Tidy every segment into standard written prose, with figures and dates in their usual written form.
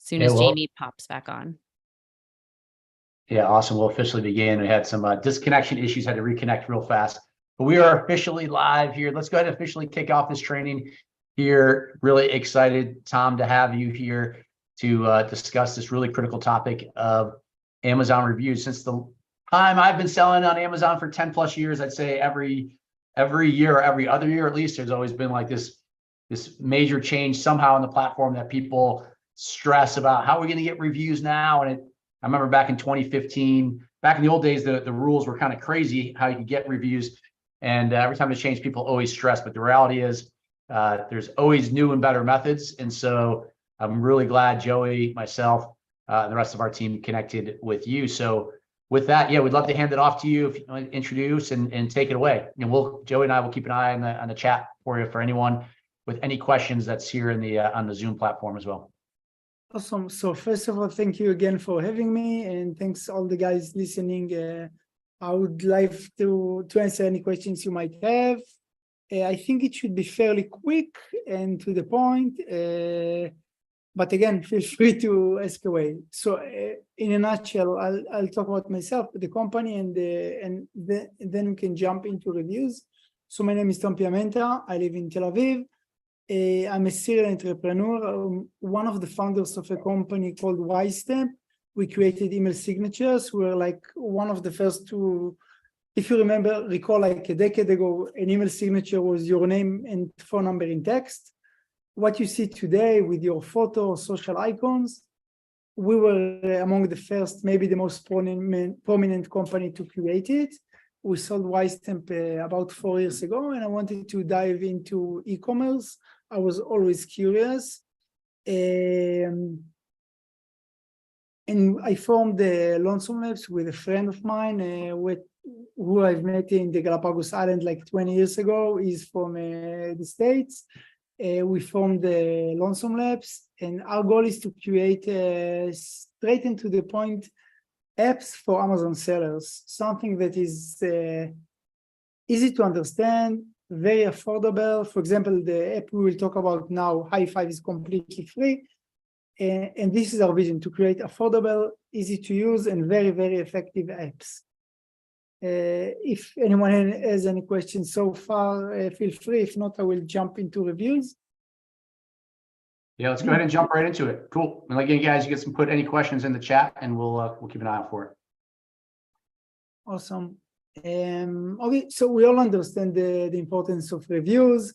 soon Yeah, as well, Jamie pops back on. Yeah, awesome. We'll officially begin. We had some disconnection issues, had to reconnect real fast, but we are officially live here. Let's go ahead and officially kick off this training here. Really excited, Tom, to have you here to discuss this really critical topic of Amazon reviews. Since the time I've been selling on Amazon for 10 plus years, I'd say every year or every other year at least, there's always been like this major change somehow in the platform that people stress about how are we going to get reviews now. And I remember back in 2015, back in the old days, the rules were kind of crazy how you could get reviews. And every time they change, people always stress. But the reality is there's always new and better methods. And so I'm really glad Joey, myself, and the rest of our team connected with you. So with that, yeah, we'd love to hand it off to you if you want to introduce and take it away. And Joey and I will keep an eye on the chat for you for anyone with any questions that's here in the on the Zoom platform as well. Awesome. So first of all, thank you again for having me, and thanks all the guys listening. I would like to answer any questions you might have. I think it should be fairly quick and to the point, but again, feel free to ask away. So in a nutshell, I'll talk about myself, the company, and then we can jump into reviews. So my name is Tom Piamenta. I live in Tel Aviv. I'm a serial entrepreneur. One of the founders of a company called Wisestamp. We created email signatures. We were like one of the first to, if you recall like a decade ago, an email signature was your name and phone number in text. What you see today with your photo, social icons, we were among the first, maybe the most prominent company to create it. We sold Wisestamp about 4 years ago, and I wanted to dive into e-commerce. I was always curious. And I formed the Lonesome Labs with a friend of mine who I've met in the Galapagos Island like 20 years ago. He's from the States. We formed the Lonesome Labs, and our goal is to create straight and to the point apps for Amazon sellers, something that is easy to understand, very affordable. For example, the app we will talk about now, High Five, is completely free. And this is our vision, to create affordable, easy to use, and very, very effective apps. If anyone has any questions so far, feel free. If not, I will jump into reviews. Yeah, let's go ahead and jump right into it. Cool. And again, guys, you can put any questions in the chat, and we'll keep an eye out for it. Awesome. Okay, so we all understand the importance of reviews.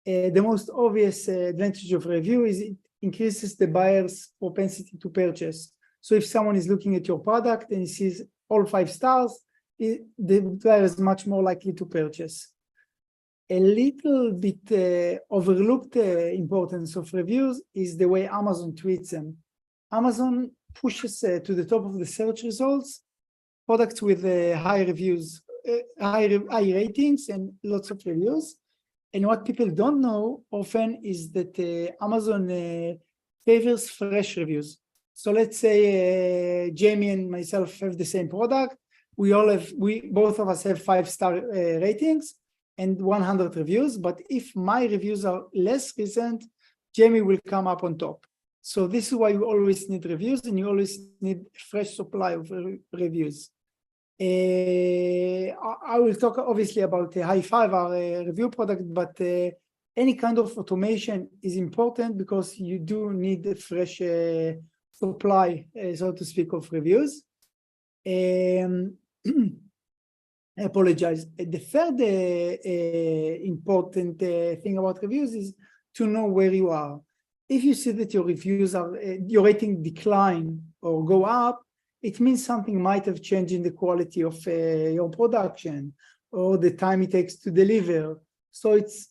The most obvious advantage of review is it increases the buyer's propensity to purchase. So if someone is looking at your product and he sees all 5 stars, the buyer is much more likely to purchase. A little bit overlooked importance of reviews is the way Amazon treats them. Amazon pushes to the top of the search results products with high reviews, high ratings, and lots of reviews. And what people don't know often is that Amazon favors fresh reviews. So let's say Jamie and myself have the same product. Both of us have 5-star ratings and 100 reviews. But if my reviews are less recent, Jamie will come up on top. So this is why you always need reviews, and you always need a fresh supply of reviews. I will talk obviously about the High Five, our review product, but any kind of automation is important because you do need a fresh supply, so to speak, of reviews. I apologize. The third important thing about reviews is to know where you are. If you see that your reviews are, your rating decline or go up, it means something might have changed in the quality of your production or the time it takes to deliver. So it's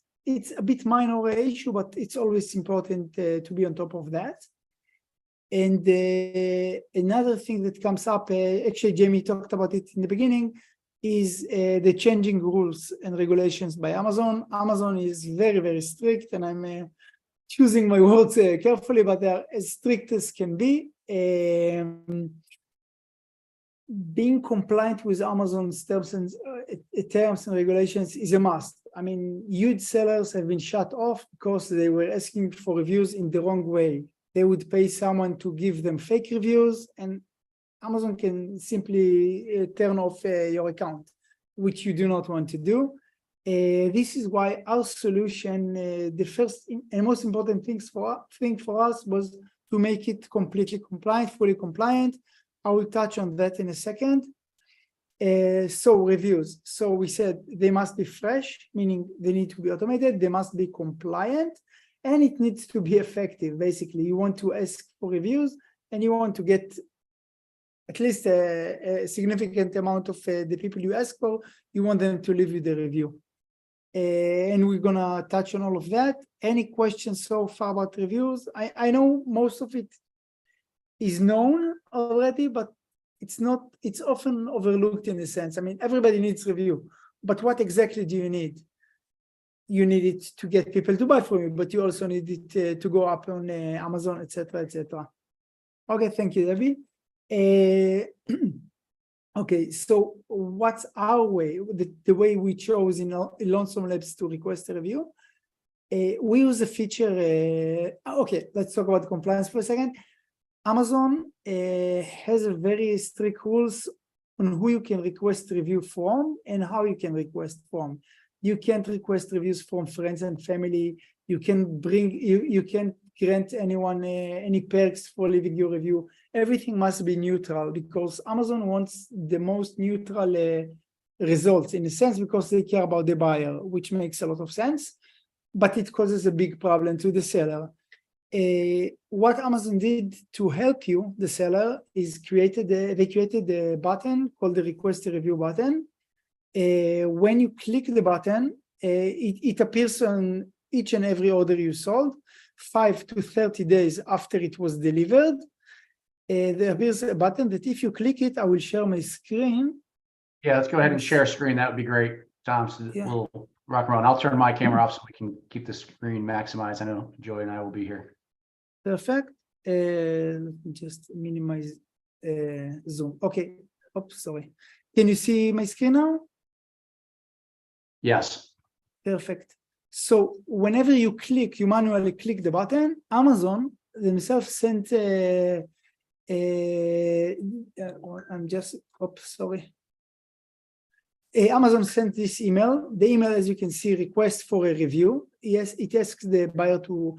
a bit minor issue, but it's always important to be on top of that. And another thing that comes up, actually Jamie talked about it in the beginning, is the changing rules and regulations by Amazon. Amazon is very, very strict, and I'm choosing my words carefully, but they're as strict as can be. Being compliant with Amazon's terms and regulations is a must. I mean, huge sellers have been shut off because they were asking for reviews in the wrong way. they would pay someone to give them fake reviews, and Amazon can simply turn off your account, which you do not want to do. This is why our solution, the first and most important thing for us was to make it completely compliant, fully compliant. I will touch on that in a second. So reviews. So we said they must be fresh, meaning they need to be automated, they must be compliant, and it needs to be effective. Basically, you want to ask for reviews and you want to get at least a significant amount of the people you ask for, you want them to leave you the review. And we're gonna touch on all of that. Any questions so far about reviews? I know most of it is known already, but it's often overlooked in a sense. I mean, everybody needs review, but what exactly do you need? You need it to get people to buy from you, but you also need it to go up on Amazon, etc., etc. Okay, thank you, Debbie. Okay, so what's our way, the way we chose in Lonesome Labs to request a review? We use a feature, okay, let's talk about compliance for a second. Amazon has a very strict rules on who you can request review from and how you can request from. You can't request reviews from friends and family. You can you can't grant anyone any perks for leaving your review. Everything must be neutral because Amazon wants the most neutral results in a sense because they care about the buyer, which makes a lot of sense, but it causes a big problem to the seller. What Amazon did to help you, the seller, is they created a button called the Request a Review button. When you click the button, it appears on each and every order you sold, 5 to 30 days after it was delivered. There appears a button that if you click it, I will share my screen. Yeah, let's go ahead and share a screen. That would be great, Tom. So we'll rock around. I'll turn my camera off so we can keep the screen maximized. I know Joy and I will be here. Perfect. Let me just minimize Zoom. Okay. Oops, sorry. Can you see my screen now? Yes. Perfect. So whenever you manually click the button, Amazon themselves sent Amazon sent this email. The email, as you can see, request for a review. Yes, it asks the buyer to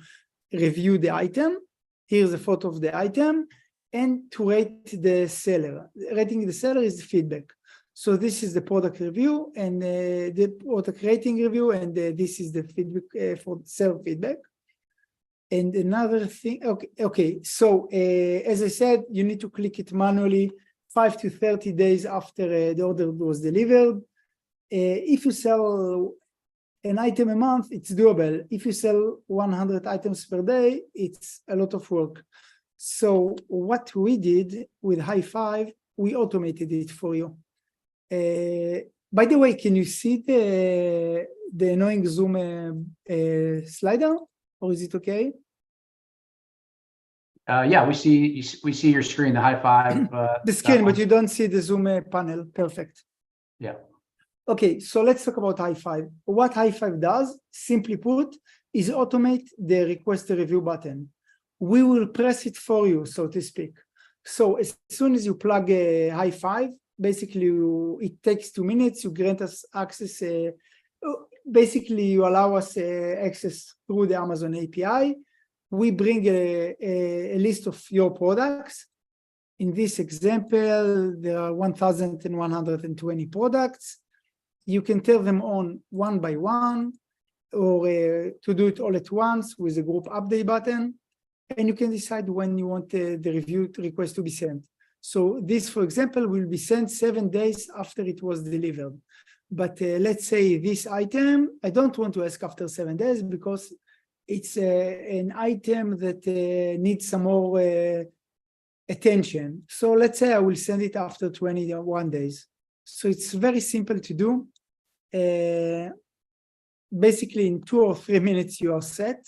review the item. Here's a photo of the item and to rate the seller. Rating the seller is the feedback. So this is the product review and the product rating review, and this is the feedback for seller feedback. And another thing, okay. So as I said, you need to click it manually 5 to 30 days after the order was delivered. If you sell an item a month, it's doable. If you sell 100 items per day, it's a lot of work. So what we did with High5, we automated it for you. By the way, can you see the annoying Zoom slider, or is it okay? Yeah, we see your screen, the High5. The screen, but you don't see the Zoom panel. Perfect. Yeah. Okay, so let's talk about High5. What High5 does, simply put, is automate the request a review button. We will press it for you, so to speak. So as soon as you plug a High5, basically it takes 2 minutes. You grant us access. Basically, you allow us access through the Amazon API. We bring a list of your products. In this example, there are 1,120 products. You can turn them on one by one, or to do it all at once with a group update button. And you can decide when you want the review request to be sent. So this, for example, will be sent 7 days after it was delivered. But let's say this item, I don't want to ask after 7 days because it's an item that needs some more attention. So let's say I will send it after 21 days. So it's very simple to do. Basically, in 2 or 3 minutes, you are set.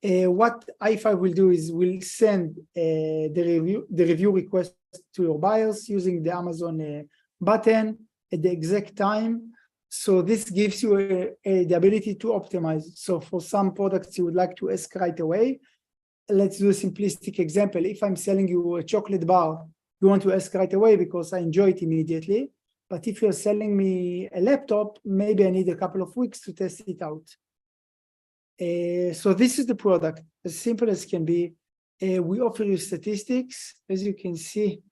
What High5 will do is will send the review request to your buyers using the Amazon button at the exact time. So this gives you the ability to optimize. So for some products you would like to ask right away, let's do a simplistic example. If I'm selling you a chocolate bar, you want to ask right away because I enjoy it immediately. But if you're selling me a laptop, maybe I need a couple of weeks to test it out. So this is the product, as simple as can be. We offer you statistics. As you can see,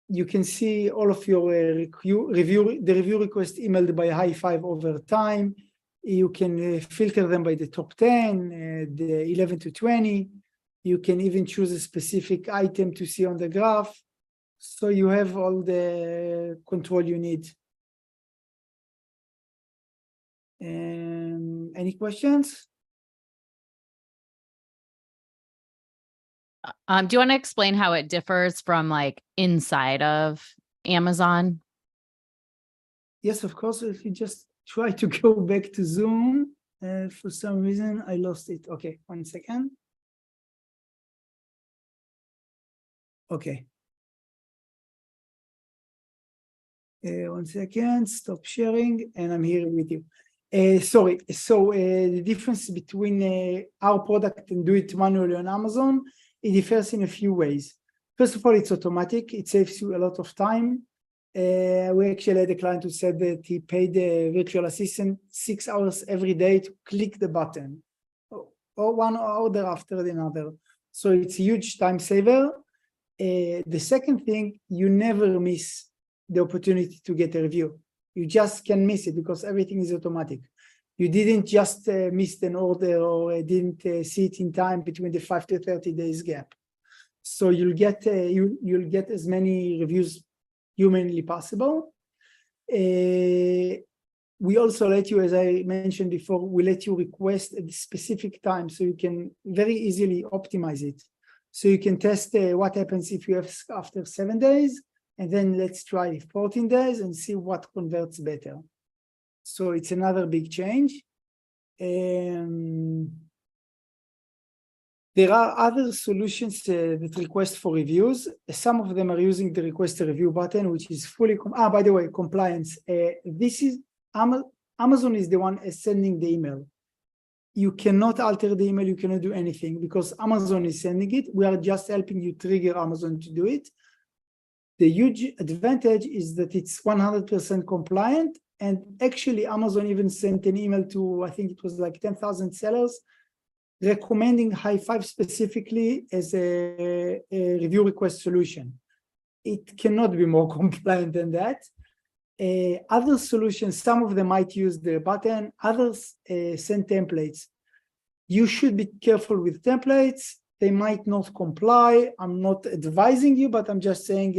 you can see all of your review requests emailed by high five over time. You can filter them by the top 10, the 11 to 20. You can even choose a specific item to see on the graph. So you have all the control you need. Any questions? Do you want to explain how it differs from like inside of Amazon? Yes, of course. If you just try to go back to Zoom, for some reason I lost it. Okay, 1 second. Okay. 1 second, stop sharing, and I'm here with you. Sorry, so the difference between our product and do it manually on Amazon, it differs in a few ways. First of all, it's automatic. It saves you a lot of time. We actually had a client who said that he paid the virtual assistant 6 hours every day to click the button, or one order after another. So it's a huge time saver. The second thing, you never miss the opportunity to get a review. You just can miss it because everything is automatic. You didn't just miss an order or didn't see it in time between the 5 to 30 days gap. So you'll get as many reviews humanly possible. We also let you, as I mentioned before, we let you request at a specific time so you can very easily optimize it. So you can test what happens if you have after 7 days, and then let's try 14 days and see what converts better. So it's another big change. There are other solutions that request for reviews. Some of them are using the request a review button, which is fully, by the way, compliance. This is, Amazon is the one sending the email. You cannot alter the email, you cannot do anything because Amazon is sending it. We are just helping you trigger Amazon to do it. The huge advantage is that it's 100% compliant. And actually, Amazon even sent an email to, I think it was like 10,000 sellers, recommending high five specifically as a review request solution. It cannot be more compliant than that. Other solutions, some of them might use the button, others send templates. You should be careful with templates. They might not comply. I'm not advising you, but I'm just saying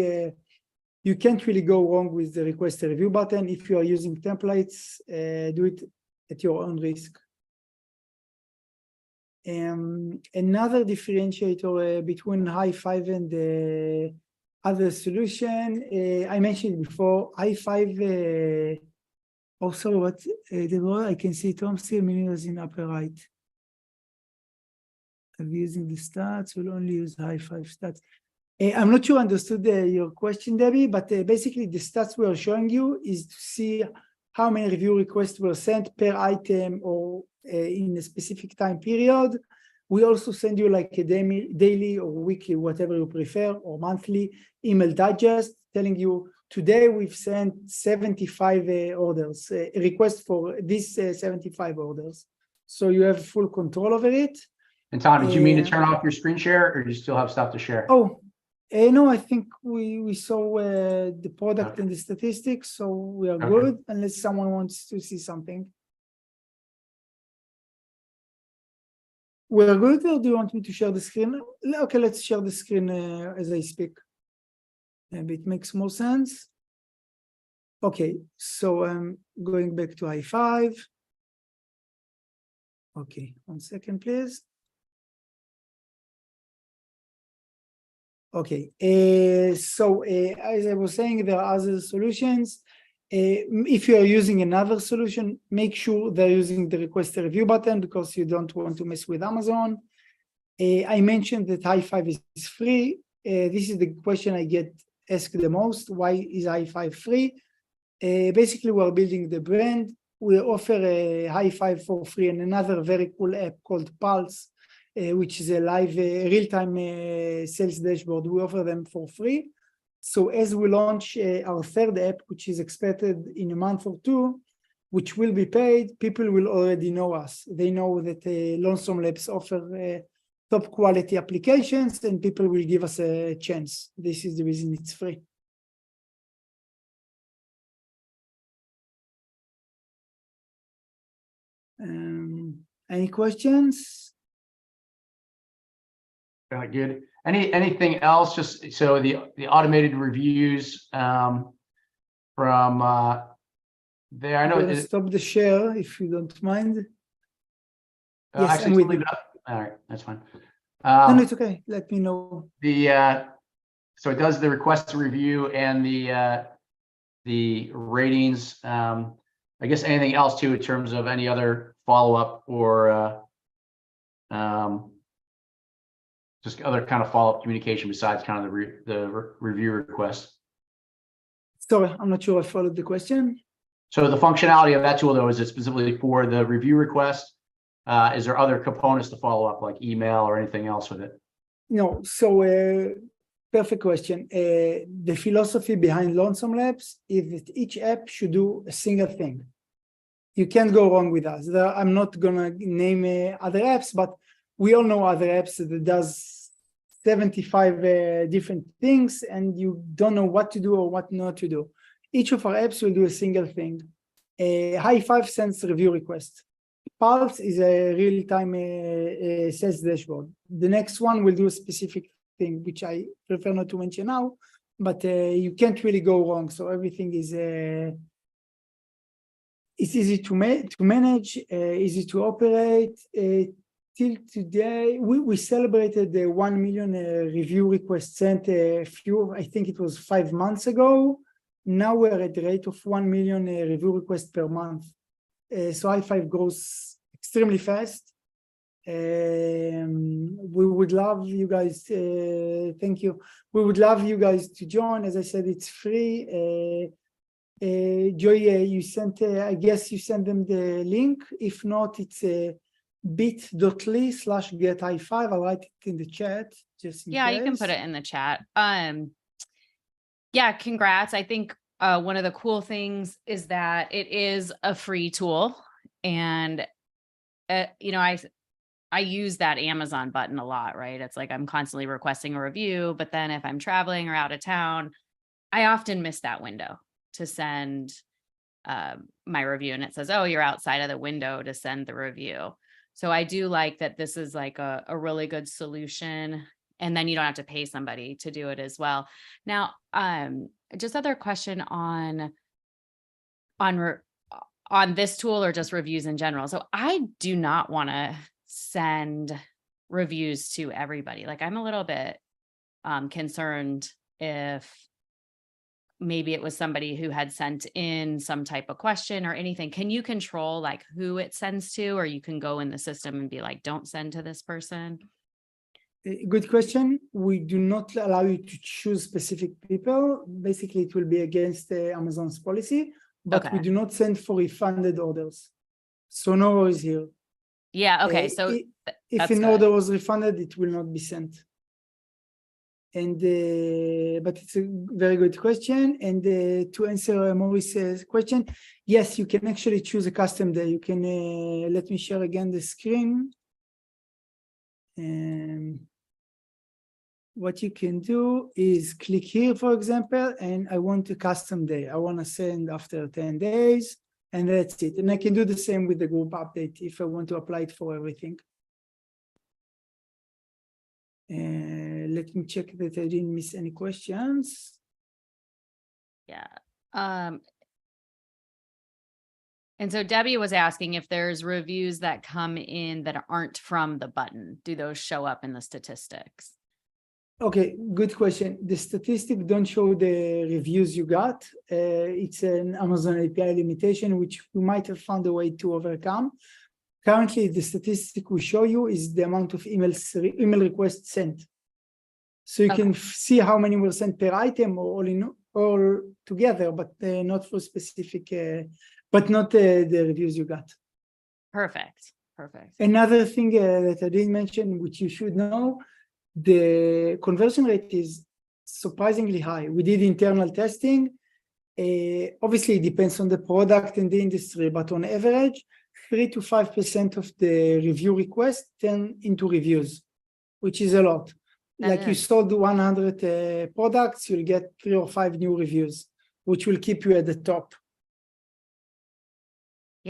you can't really go wrong with the request a review button. If you are using templates, do it at your own risk. Another differentiator between high five and the other solution, I mentioned before, high five, also what the role I can see Tom still meaningless in upper right. I'm using the stats, we'll only use high five stats. I'm not sure I understood your question, Debbie, but basically the stats we are showing you is to see how many review requests were sent per item or in a specific time period. We also send you like a daily or weekly, whatever you prefer, or monthly email digest telling you today we've sent 75 orders, requests for these 75 orders. So you have full control over it. And Tom, did you mean to turn off your screen share or do you still have stuff to share? Oh, no, I think we saw the product and the statistics, so we are good unless someone wants to see something. We're good, or do you want me to share the screen? Okay, let's share the screen as I speak. Maybe it makes more sense. Okay, so I'm going back to high five. Okay, 1 second, please. Okay, so as I was saying, there are other solutions. If you are using another solution, make sure they're using the request a review button because you don't want to mess with Amazon. I mentioned that high five is free. This is the question I get asked the most. Why is high five free? Basically, we're building the brand. we offer a high five for free and another very cool app called Pulse, which is a live real-time sales dashboard. We offer them for free. So as we launch our third app, which is expected in a month or two, which will be paid, people will already know us. They know that Lonesome Labs offer top quality applications, and people will give us a chance. This is the reason it's free. Any questions? Good. Anything else? Just so the automated reviews from there. I know. I'm gonna stop the share if you don't mind. Yes, actually, I'm with leave you. it up. All right, that's fine. No, it's okay. Let me know. So it does the request to review and the ratings. I guess anything else too in terms of any other follow-up or just other kind of follow-up communication besides kind of the review request. Sorry, I'm not sure I followed the question. So the functionality of that tool, though, is it specifically for the review request? Is there other components to follow up, like email or anything else with it? No, so perfect question. The philosophy behind Lonesome Labs is that each app should do a single thing. You can't go wrong with us. I'm not gonna name other apps, but we all know other apps that does 75 different things, and you don't know what to do or what not to do. Each of our apps will do a single thing. High five sends review request. Pulse is a real-time sales dashboard. The next one will do a specific thing, which I prefer not to mention now, but you can't really go wrong. So everything is it's easy to manage, easy to operate. Till today, we celebrated the 1 million review requests sent I think it was 5 months ago. Now we're at the rate of 1 million review requests per month. So i5 grows extremely fast. We would love you guys, thank you. We would love you guys to join. As I said, it's free. Joy, you sent, I guess you sent them the link. If not, it's bit.ly/get-i5. I'll write it in the chat. Just in case. You can put it in the chat. Yeah, congrats. I think one of the cool things is that it is a free tool, and you know, I use that Amazon button a lot, right? It's like I'm constantly requesting a review, but then if I'm traveling or out of town, I often miss that window to send my review, and it says, oh, you're outside of the window to send the review. So I do like that this is like a really good solution, and then you don't have to pay somebody to do it as well. Now, just other question on this tool or just reviews in general. So I do not want to send reviews to everybody. Like I'm a little bit concerned if maybe it was somebody who had sent in some type of question or anything. Can you control like who it sends to, or you can go in the system and be like, don't send to this person? Good question. We do not allow you to choose specific people. Basically, it will be against Amazon's policy, but we do not send for refunded orders. So no worries here. Yeah. Okay. So if an order was refunded, it will not be sent. And but it's a very good question. And to answer Maurice's question, yes, you can actually choose a custom day. You can let me share again the screen. What you can do is click here, for example, and I want a custom day. I want to send after 10 days, and that's it. And I can do the same with the group update if I want to apply it for everything. Let me check that I didn't miss any questions. Yeah. And so Debbie was asking if there's reviews that come in that aren't from the button. Do those show up in the statistics? Okay, good question. The statistics don't show the reviews you got. It's an Amazon API limitation, which we might have found a way to overcome. Currently, the statistic we show you is the amount of email requests sent. So you can see how many were sent per item or all together, but not for specific but not the reviews you got. Perfect. Perfect. Another thing that I didn't mention, which you should know, the conversion rate is surprisingly high. We did internal testing. Obviously, it depends on the product and the industry, but on average, 3 to 5% of the review requests turn into reviews, which is a lot. Like you sold 100 products, you'll get 3 or 5 new reviews, which will keep you at the top.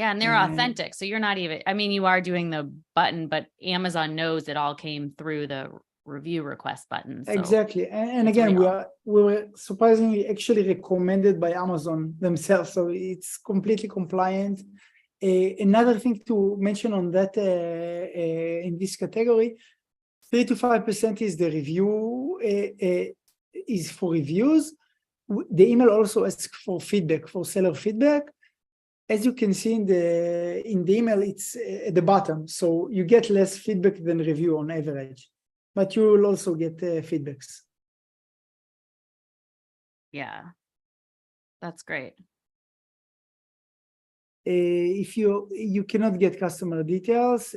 Yeah, and they're authentic. So you're not even, I mean, you are doing the button, but Amazon knows it all came through the review request button. So exactly. And again, we were surprisingly actually recommended by Amazon themselves. So it's completely compliant. Another thing to mention on that in this category, 3 to 5% is the review, is for reviews. The email also asks for feedback, for seller feedback. As you can see in the email, it's at the bottom. So you get less feedback than review on average, but you will also get feedbacks. yeah, that's great. If you cannot get customer details,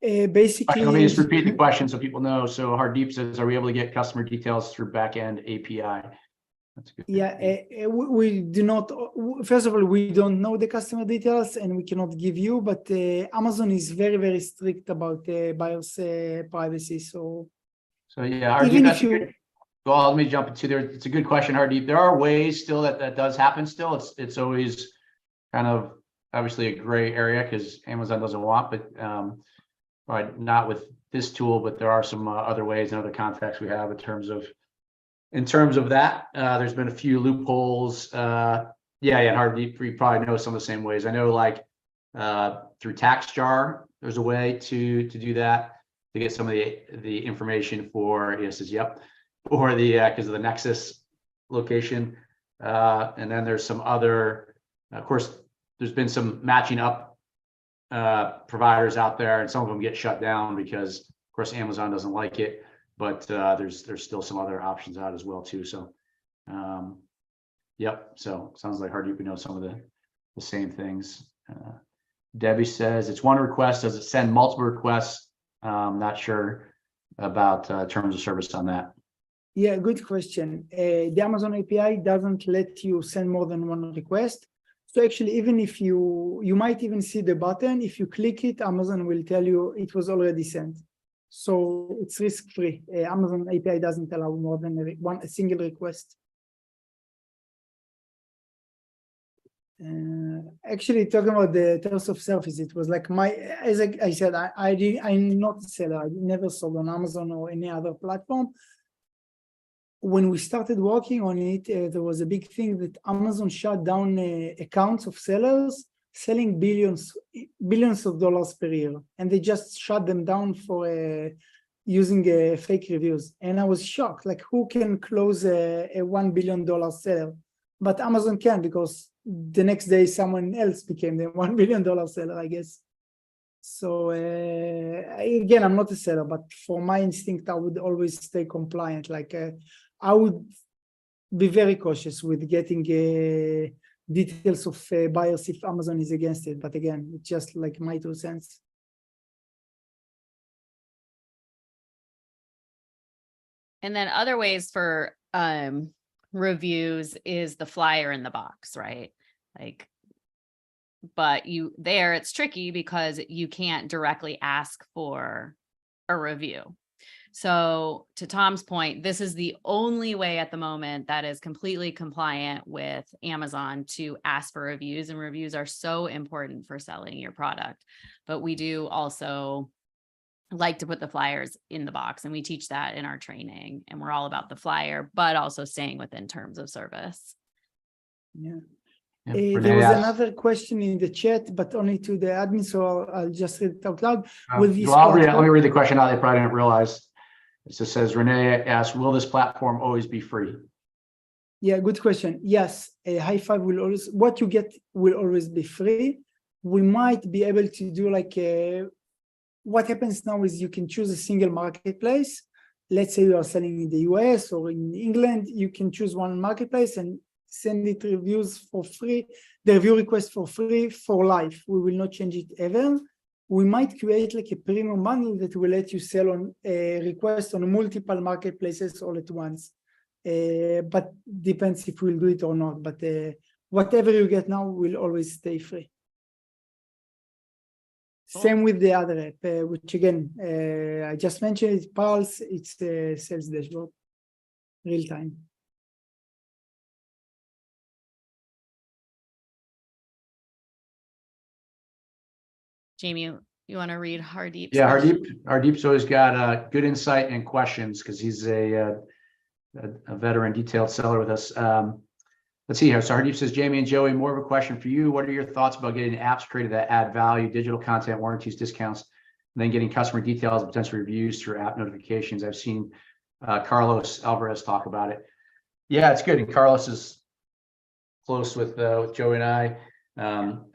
basically. Let me just repeat the question so people know. So Hardeep says, are we able to get customer details through backend API? That's good. Yeah, we do not. First of all, we don't know the customer details, and we cannot give you. But Amazon is very, very strict about buyers' privacy. So yeah, Hardeep, even that's if you. Well, let me jump into there. It's a good question, Hardeep. There are ways still that does happen. Still, it's always kind of obviously a gray area because Amazon doesn't want, but right, not with this tool. But there are some other ways and other contacts we have in terms of that. There's been a few loopholes. Yeah, Hardeep, you probably know some of the same ways. I know, like through TaxJar, there's a way to do that to get some of the information for. Yes, says yep. Or the because of the Nexus location, and then there's some other. Of course, there's been some matching up providers out there, and some of them get shut down because, of course, Amazon doesn't like it. But there's still some other options out as well too. So, yep. So sounds like Hardeep, you know some of the same things. Debbie says it's one request. Does it send multiple requests? Not sure about terms of service on that. Yeah, good question. The Amazon API doesn't let you send more than one request. So actually, even if you might even see the button, if you click it, Amazon will tell you it was already sent. So it's risk-free. Amazon API doesn't allow more than a single request. Actually, talking about the terms of service, it was like as I said, I'm not a seller. I never sold on Amazon or any other platform. When we started working on it, there was a big thing that Amazon shut down accounts of sellers selling billions of dollars per year, and they just shut them down for using fake reviews. And I was shocked, like who can close a $1 billion seller? But Amazon can, because the next day someone else became the $1 billion seller, I guess. So again, I'm not a seller, but for my instinct, I would always stay compliant. Like I would be very cautious with getting details of buyers if Amazon is against it. But again, it's just like my 2 cents. And then other ways for reviews is the flyer in the box, right? Like, but it's tricky because you can't directly ask for a review. So to Tom's point, this is the only way at the moment that is completely compliant with Amazon to ask for reviews, and reviews are so important for selling your product. But we do also like to put the flyers in the box, and we teach that in our training, and we're all about the flyer, but also staying within terms of service. Yeah. Renee There was asked, another question in the chat, but only to the admin, so I'll just read it out loud. let me read the question out. They probably didn't realize. It just says, Renee asked, will this platform always be free? Yeah, good question. Yes, a high five will always, what you get will always be free. We might be able to do like what happens now is you can choose a single marketplace. Let's say you are selling in the US or in England, you can choose one marketplace, and send it reviews for free, the review request for free for life. We will not change it ever. We might create like a premium bundle that will let you sell on a request on multiple marketplaces all at once. But depends if we'll do it or not. But whatever you get now will always stay free. Cool. Same with the other app, which again, I just mentioned, it's Pulse, it's the sales dashboard, real time. Jamie, you want to read Hardeep's Yeah, question? Hardeep's always got good insight and questions because he's a veteran detailed seller with us. Let's see here. So Hardeep says, Jamie and Joey, more of a question for you. What are your thoughts about getting apps created that add value, digital content, warranties, discounts, and then getting customer details and potential reviews through app notifications? I've seen Carlos Alvarez talk about it. Yeah, it's good. And Carlos is close with Joey and I.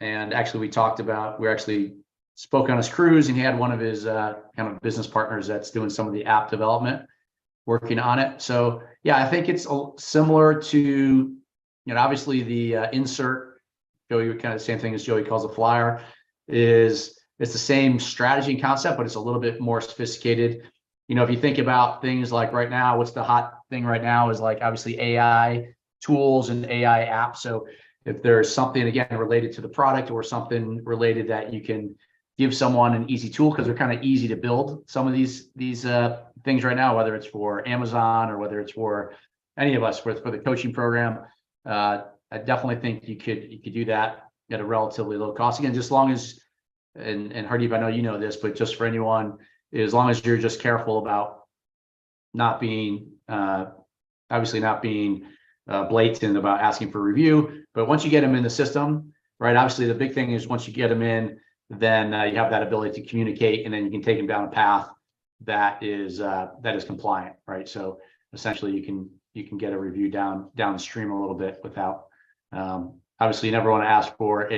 And actually, we actually spoke on his cruise, and he had one of his kind of business partners that's doing some of the app development, working on it. So yeah, I think it's similar to, obviously the insert, Joey, kind of the same thing as Joey calls a flyer, it's the same strategy and concept, but it's a little bit more sophisticated. If you think about things like right now, what's the hot thing right now is like obviously AI tools and AI apps. So if there's something, again, related to the product or something related that you can give someone an easy tool, because they're kind of easy to build, some of these things right now, whether it's for Amazon or whether it's for any of us for the coaching program. I definitely think you could do that at a relatively low cost. Again, just as long as, and Hardeep, I know you know this, but just for anyone, as long as you're just careful about not being, obviously not being blatant about asking for review. But once you get them in the system, right, obviously the big thing is once you get them in, then you have that ability to communicate, and then you can take them down a path that is compliant, right? So essentially you can get a review downstream a little bit without, obviously you never want to ask for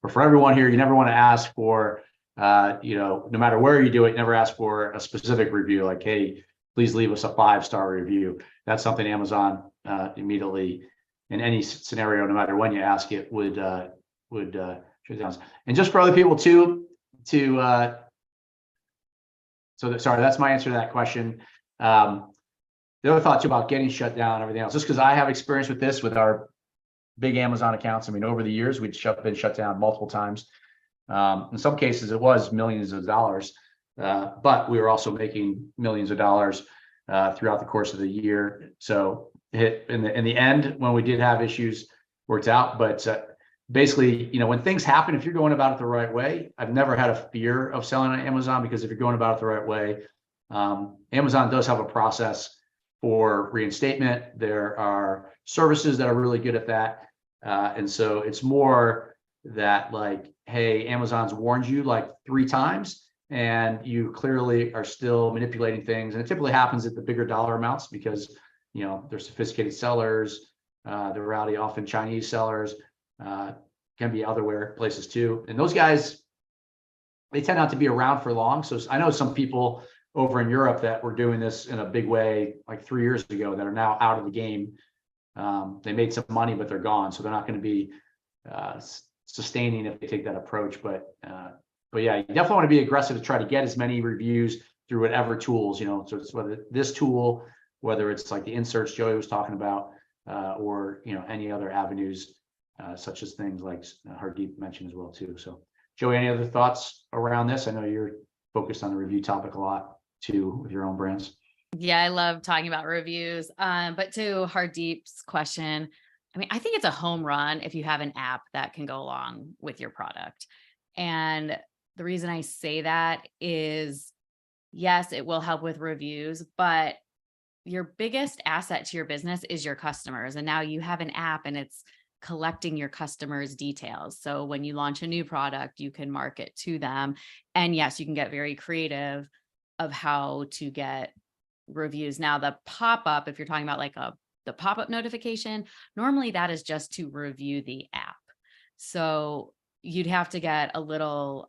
for everyone here, you never want to ask for, no matter where you do it, never ask for a specific review, like, hey, please leave us a 5-star review. That's something Amazon immediately, in any scenario, no matter when you ask it, would shut down. And just for other people too, sorry, that's my answer to that question. The other thought too about getting shut down and everything else, just because I have experience with this with our big Amazon accounts. I mean, over the years, we'd been shut down multiple times. In some cases, it was millions of dollars, but we were also making millions of dollars throughout the course of the year. So in the end, when we did have issues, worked out. But basically, when things happen, if you're going about it the right way, I've never had a fear of selling on Amazon, because if you're going about it the right way, Amazon does have a process for reinstatement. There are services that are really good at that. And so it's more that like, hey, Amazon's warned you like 3 times and you clearly are still manipulating things. And it typically happens at the bigger dollar amounts because, they're sophisticated sellers. They're rowdy, often Chinese sellers, can be other places too. And those guys, they tend not to be around for long. So I know some people over in Europe that were doing this in a big way like 3 years ago that are now out of the game. They made some money, but they're gone. So they're not going to be sustaining if they take that approach. But yeah, you definitely want to be aggressive to try to get as many reviews through whatever tools, so it's whether this tool, whether it's like the inserts Joey was talking about, or, any other avenues, such as things like Hardeep mentioned as well too. So Joey, any other thoughts around this? I know you're focused on the review topic a lot too with your own brands. Yeah, I love talking about reviews. But to Hardeep's question, I mean, I think it's a home run if you have an app that can go along with your product. And the reason I say that is, yes, it will help with reviews, but your biggest asset to your business is your customers. And now you have an app and it's collecting your customers' details. So when you launch a new product, you can market to them. And yes, you can get very creative of how to get reviews. Now, the pop-up, if you're talking about like the pop-up notification, normally that is just to review the app. So you'd have to get a little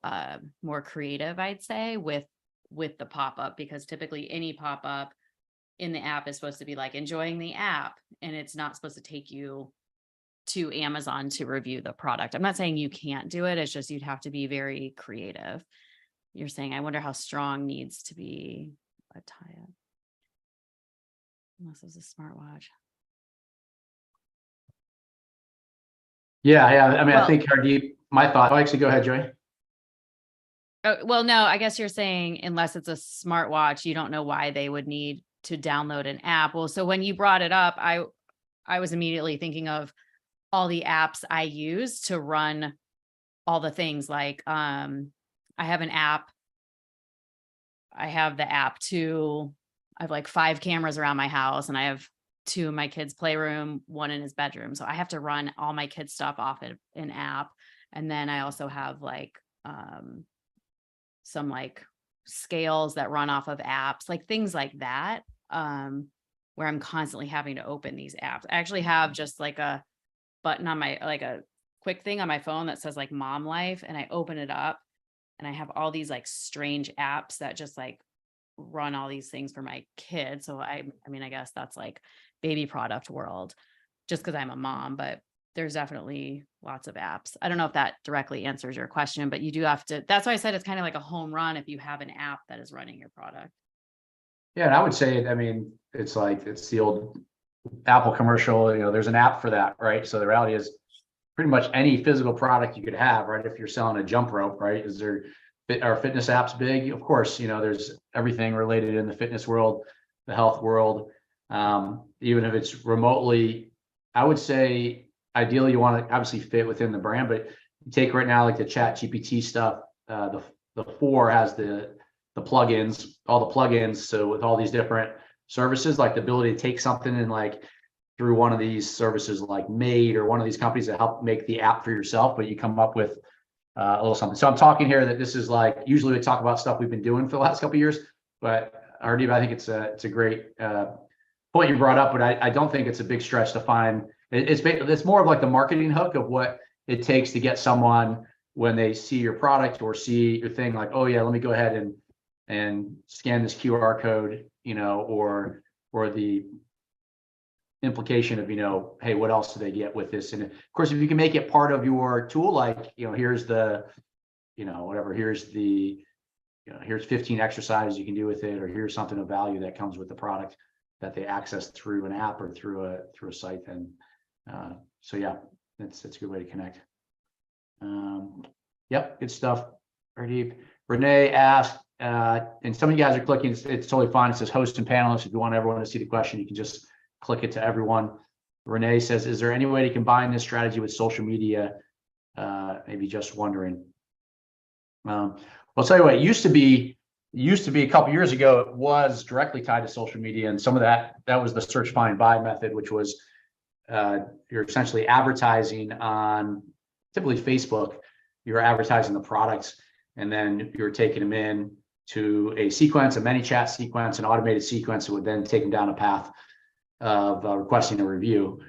more creative, I'd say, with the pop-up, because typically any pop-up in the app is supposed to be like enjoying the app, and it's not supposed to take you to Amazon to review the product. I'm not saying you can't do it. It's just you'd have to be very creative. You're saying, I wonder how strong needs to be a tie-up. Unless it's a smartwatch. Yeah. I mean, I Well- think my thought, actually, go ahead, Joey. Oh, well, no, I guess you're saying unless it's a smartwatch, you don't know why they would need to download an app. Well, so when you brought it up, I was immediately thinking of all the apps I use to run all the things like, I have an app. I have the app to, I have like 5 cameras around my house, and I have 2 in my kids' playroom, 1 in his bedroom. So I have to run all my kids' stuff off of an app. And then I also have like, some like scales that run off of apps, like things like that, where I'm constantly having to open these apps. I actually have just like a button on my, like a quick thing on my phone that says like Mom Life, and I open it up and I have all these like strange apps that just like run all these things for my kids. So I mean, I guess that's like baby product world, just because I'm a mom, but there's definitely lots of apps. I don't know if that directly answers your question, but you do have to, that's why I said it's kind of like a home run if you have an app that is running your product. Yeah. And I would say, I mean, it's the old Apple commercial, there's an app for that, right? So the reality is pretty much any physical product you could have, right? If you're selling a jump rope, right? Are fitness apps big? Of course, there's everything related in the fitness world, the health world. Even if it's remotely, I would say ideally you want to obviously fit within the brand, but you take right now like the Chat GPT stuff, the 4 has the plugins, all the plugins. So with all these different services, like the ability to take something and like through one of these services like Made or one of these companies that help make the app for yourself, but you come up with a little something. So I'm talking here that this is like, usually we talk about stuff we've been doing for the last couple of years, but Hardeep, I think it's a great point you brought up, but I don't think it's a big stretch to find. It's more of like the marketing hook of what it takes to get someone when they see your product or see your thing, like, oh yeah, let me go ahead and scan this QR code, or the implication of, hey, what else do they get with this? And of course, if you can make it part of your tool, like, here's the, whatever, here's 15 exercises you can do with it, or here's something of value that comes with the product that they access through an app or through a site. And so yeah, that's a good way to connect. Yep, good stuff. Hardeep. Renee asked, and some of you guys are clicking, it's totally fine. It says host and panelists. If you want everyone to see the question, you can just click it to everyone. Renee says, is there any way to combine this strategy with social media? Maybe just wondering. I'll tell you what, it used to be a couple years ago, it was directly tied to social media. And some of that was the search, find, buy method, which was you're essentially advertising on typically Facebook, you're advertising the products, and then you're taking them in to a sequence, a ManyChat sequence, an automated sequence that would then take them down a path of requesting a review.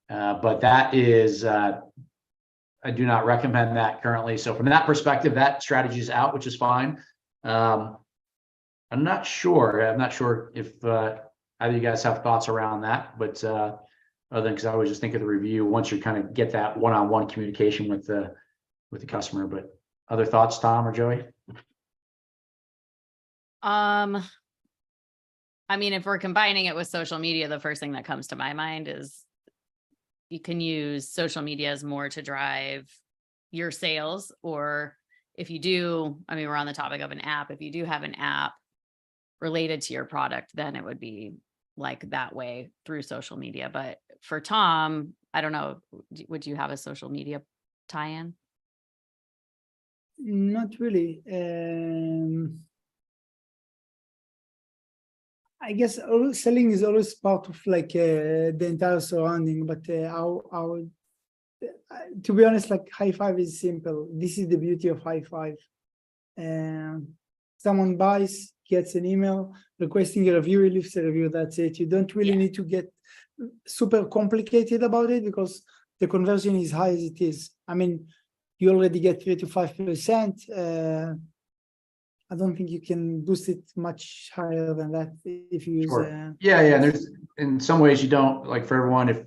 But that is, I do not recommend that currently. So from that perspective, that strategy is out, which is fine. I'm not sure if either of you guys have thoughts around that, but other than, because I always just think of the review once you kind of get that one-on-one communication with the customer. But other thoughts, Tom or Joey? I mean, if we're combining it with social media, the first thing that comes to my mind is you can use social media as more to drive your sales. Or if you do, I mean, we're on the topic of an app. If you do have an app related to your product, then it would be like that way through social media. But for Tom, I don't know, would you have a social media tie-in? Not really. I guess selling is always part of like the entire surrounding, but to be honest, like high five is simple. This is the beauty of high five. Someone buys, gets an email requesting a review, he leaves a review, that's it. You don't really need to get super complicated about it because the conversion is high as it is. I mean, you already get 3 to 5%. I don't think you can boost it much higher than that if you use. Sure. Yeah. And there's in some ways you don't, like, for everyone, if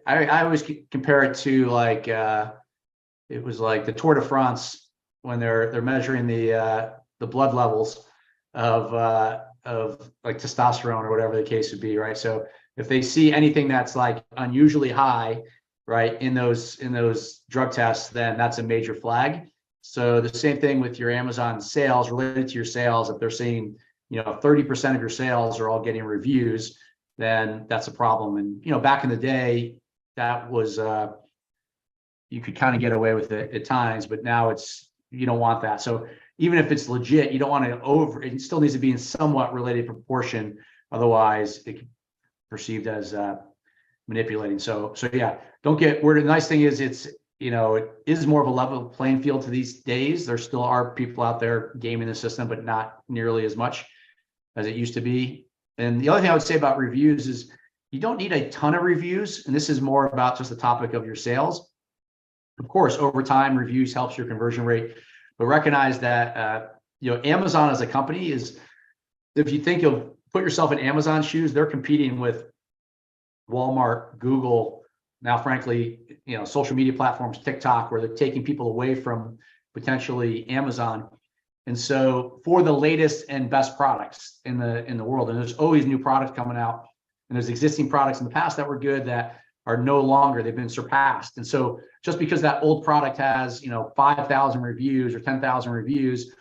I always compare it to like it was like the Tour de France when they're measuring the blood levels of like testosterone or whatever the case would be, right? So if they see anything that's like unusually high, right, in those drug tests, then that's a major flag. So the same thing with your Amazon sales related to your sales. If they're seeing, 30% of your sales are all getting reviews, then that's a problem. And, back in the day, that was, you could kind of get away with it at times, but now you don't want that. So even if it's legit, you don't want to it still needs to be in somewhat related proportion. Otherwise it can be perceived as manipulating. So yeah, don't get where the nice thing is it is more of a level playing field to these days. There still are people out there gaming the system, but not nearly as much as it used to be. And the other thing I would say about reviews is you don't need a ton of reviews. And this is more about just the topic of your sales. Of course, over time, reviews helps your conversion rate, but recognize that, Amazon as a company is, if you think you'll put yourself in Amazon shoes, they're competing with Walmart, Google, now, frankly, social media platforms, TikTok, where they're taking people away from potentially Amazon. And so for the latest and best products in the world, and there's always new products coming out, and there's existing products in the past that were good that are no longer, they've been surpassed. And so just because that old product has, 5,000 reviews or 10,000 reviews,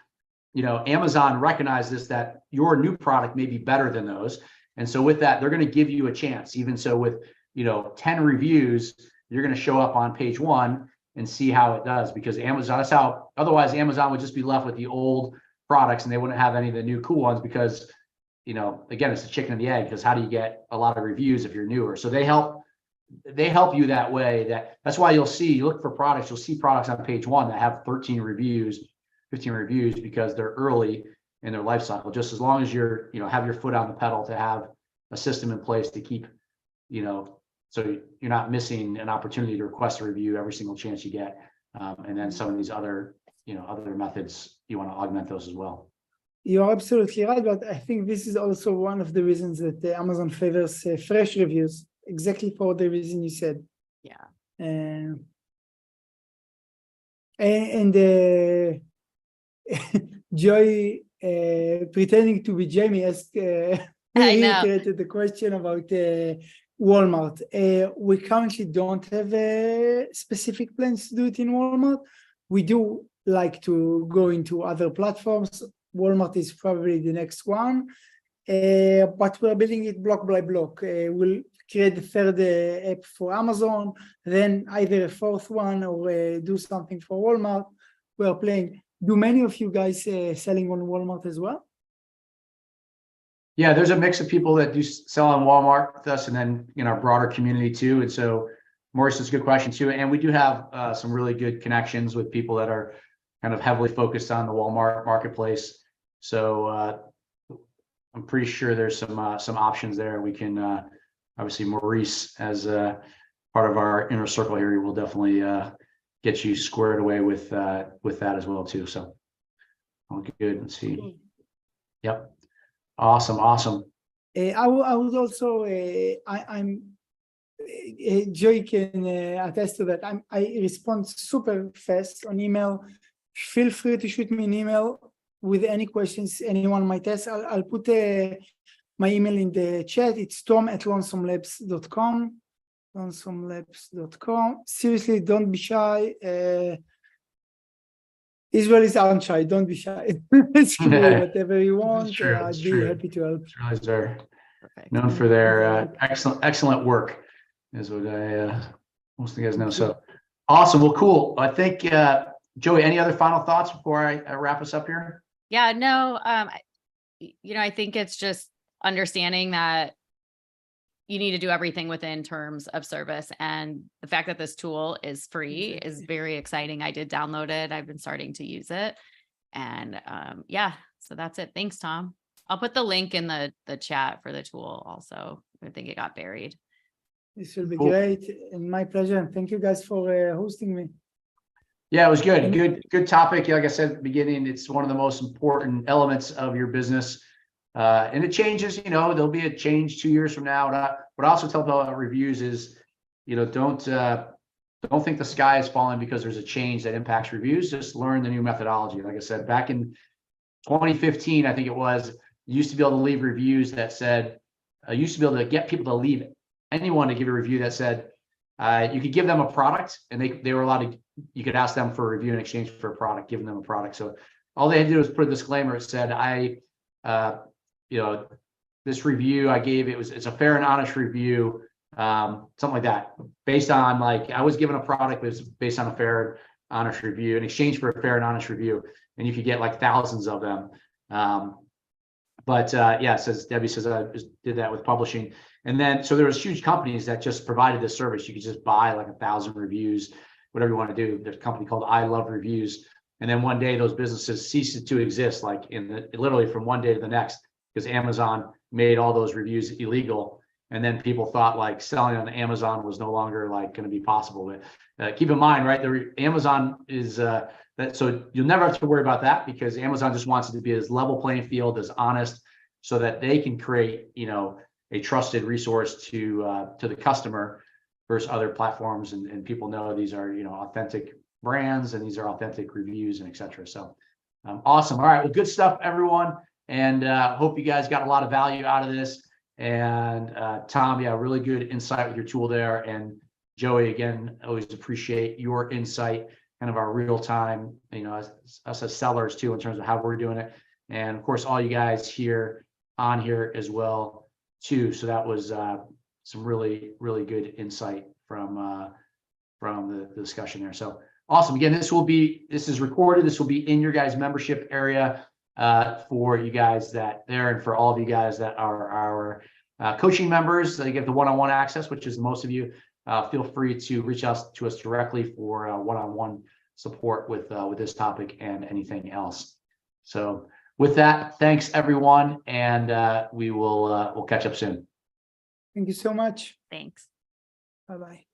Amazon recognizes that your new product may be better than those. And so with that, they're going to give you a chance. Even so with, 10 reviews, you're going to show up on page 1 and see how it does, because Amazon, that's how, otherwise Amazon would just be left with the old products and they wouldn't have any of the new cool ones because, again, it's the chicken and the egg, because how do you get a lot of reviews if you're newer? So they help you that way. That's why you look for products, you'll see products on page 1 that have 13 reviews, 15 reviews, because they're early in their life cycle. Just as long as you're, have your foot on the pedal to have a system in place to keep, so you're not missing an opportunity to request a review every single chance you get. And then some of these other, other methods, you want to augment those as well. You're absolutely right, but I think this is also one of the reasons that Amazon favors fresh reviews, exactly for the reason you said. Yeah. And Joy, pretending to be Jamie, asked, reiterated the question about Walmart. We currently don't have specific plans to do it in Walmart. We do like to go into other platforms. Walmart is probably the next one, but we're building it block by block. We'll create the third app for Amazon, then either a fourth one or do something for Walmart. We're playing. Do many of you guys selling on Walmart as well? Yeah, there's a mix of people that do sell on Walmart with us, and then in our broader community too. And so, Maurice, it's a good question too. And we do have some really good connections with people that are kind of heavily focused on the Walmart marketplace. So I'm pretty sure there's some options there. We can obviously, Maurice, as part of our inner circle here, will definitely get you squared away with that as well too. So all good. Let's see. Yep. Awesome. I would also, I'm Joy can attest to that. I respond super fast on email. Feel free to shoot me an email with any questions anyone might ask. I'll put my email in the chat. It's tom@lonesomelabs.com. lonesomelabs.com. Seriously, don't be shy. Israelis aren't shy. Don't be shy. Ask me whatever you want. I'd be happy to help. Israelis are known for their excellent work, is what most of you guys know. So awesome. Well, cool. I think Joey, any other final thoughts before I wrap us up here? Yeah, no. I think it's just understanding that you need to do everything within terms of service. And the fact that this tool is free is very exciting. I did download it. I've been starting to use it. And yeah, so that's it. Thanks, Tom. I'll put the link in the chat for the tool also. I think it got buried. This will be great. And my pleasure. And thank you guys for hosting me. Yeah, it was good. Good topic. Like I said at the beginning, it's one of the most important elements of your business. And it changes, there'll be a change 2 years from now. What I also tell about reviews is, don't think the sky is falling because there's a change that impacts reviews. Just learn the new methodology. Like I said, back in 2015, I think it was, you used to be able to leave reviews that said, used to be able to get people to leave it. Anyone to give a review that said, you could give them a product and they were allowed to, you could ask them for a review in exchange for a product, giving them a product. So all they had to do was put a disclaimer. It said, this review I gave, it's a fair and honest review, something like that, based on like, I was given a product, but it's based on a fair and honest review in exchange for a fair and honest review. And you could get like thousands of them. Yeah, it says, Debbie says, I just did that with publishing. And then, so there was huge companies that just provided this service. You could just buy like 1,000 reviews, whatever you want to do. There's a company called I Love Reviews. And then one day those businesses ceased to exist, like literally from one day to the next, because Amazon made all those reviews illegal. And then people thought like selling on Amazon was no longer like going to be possible. But keep in mind, right, Amazon is so you'll never have to worry about that, because Amazon just wants it to be as level playing field, as honest, so that they can create, a trusted resource to the customer versus other platforms, and people know these are, authentic brands and these are authentic reviews and etc. So awesome. All right, well, good stuff, everyone, and hope you guys got a lot of value out of this. And Tom, yeah, really good insight with your tool there. And Joey, again, always appreciate your insight, kind of our real time, us as sellers too, in terms of how we're doing it. And of course, all you guys here on here as well too. So that was some really, really good insight from the discussion there. So awesome. Again, this is recorded. This will be in your guys' membership area for you guys that there, and for all of you guys that are our coaching members. They get the one-on-one access, which is most of you. Feel free to reach out to us directly for one-on-one support with this topic and anything else. So with that, thanks everyone, and we'll catch up soon. Thank you so much. Thanks. Bye-bye.